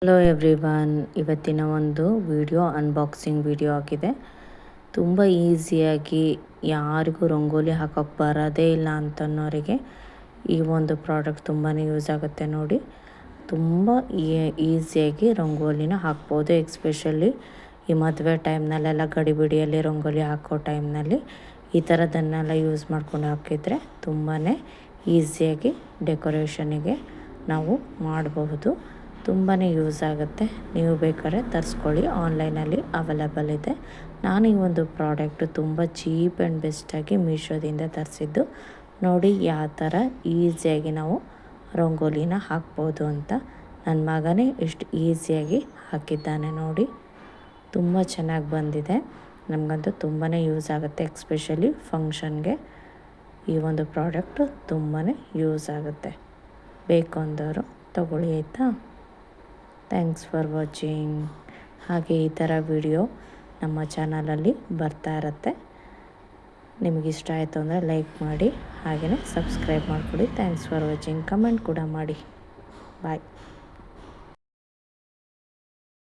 Hello everyone, ಇವತ್ತಿನ ಒಂದು video unboxing video ಆಗಿದೆ. ತುಂಬ ಈಸಿಯಾಗಿ ಯಾರಿಗೂ ರಂಗೋಲಿ ಹಾಕೋಕ್ಕೆ ಬರೋದೇ ಇಲ್ಲ ಅಂತನ್ನೋರಿಗೆ ಈ ಒಂದು ಪ್ರಾಡಕ್ಟ್ ತುಂಬಾ ಯೂಸ್ ಆಗುತ್ತೆ. ನೋಡಿ, ತುಂಬ ಈಸಿಯಾಗಿ ರಂಗೋಲಿನ ಹಾಕ್ಬೋದು. ಎಕ್ಸ್ಪೆಷಲಿ ಈ ಮದುವೆ ಟೈಮ್ನಲ್ಲೆಲ್ಲ ಗಡಿಬಿಡಿಯಲ್ಲಿ ರಂಗೋಲಿ ಹಾಕೋ ಟೈಮ್ನಲ್ಲಿ ಈ ಥರದನ್ನೆಲ್ಲ ಯೂಸ್ ಮಾಡ್ಕೊಂಡು ಹಾಕಿದರೆ ತುಂಬಾ ಈಸಿಯಾಗಿ ಡೆಕೋರೇಷನಿಗೆ ನಾವು ಮಾಡಬಹುದು. ತುಂಬಾ ಯೂಸ್ ಆಗುತ್ತೆ. ನೀವು ಬೇಕಾದ್ರೆ ತರಿಸ್ಕೊಳ್ಳಿ, ಆನ್ಲೈನಲ್ಲಿ ಅವೈಲೇಬಲ್ ಇದೆ. ನಾನು ಈ ಒಂದು ಪ್ರಾಡಕ್ಟು ತುಂಬ ಚೀಪ್ ಆ್ಯಂಡ್ ಬೆಸ್ಟಾಗಿ ಮೀಶೋದಿಂದ ತರಿಸಿದ್ದು. ನೋಡಿ ಯಾವ ಥರ ಈಸಿಯಾಗಿ ನಾವು ರಂಗೋಲಿನ ಹಾಕ್ಬೋದು ಅಂತ. ನನ್ನ ಮಗನೇ ಎಷ್ಟು ಈಸಿಯಾಗಿ ಹಾಕಿದ್ದಾನೆ ನೋಡಿ. ತುಂಬ ಚೆನ್ನಾಗಿ ಬಂದಿದೆ. ನಮಗಂತೂ ತುಂಬಾ ಯೂಸ್ ಆಗುತ್ತೆ. ಎಕ್ಸ್ಪೆಷಲಿ ಫಂಕ್ಷನ್ಗೆ ಈ ಒಂದು ಪ್ರಾಡಕ್ಟು ತುಂಬಾ ಯೂಸ್ ಆಗುತ್ತೆ. ಬೇಕು ಅಂದವರು ತಗೊಳ್ಳಿ, ಆಯಿತಾ. Thanks for watching. ಹಾಗೆ ಈ ಥರ ವಿಡಿಯೋ ನಮ್ಮ ಚಾನಲಲ್ಲಿ ಬರ್ತಾ ಇರುತ್ತೆ. ನಿಮಗಿಷ್ಟ ಆಯಿತು ಅಂದರೆ ಲೈಕ್ ಮಾಡಿ, ಹಾಗೆಯೇ ಸಬ್ಸ್ಕ್ರೈಬ್ ಮಾಡಿಕೊಡಿ. Thanks for watching. ಕಮೆಂಟ್ ಕೂಡ ಮಾಡಿ. ಬಾಯ್.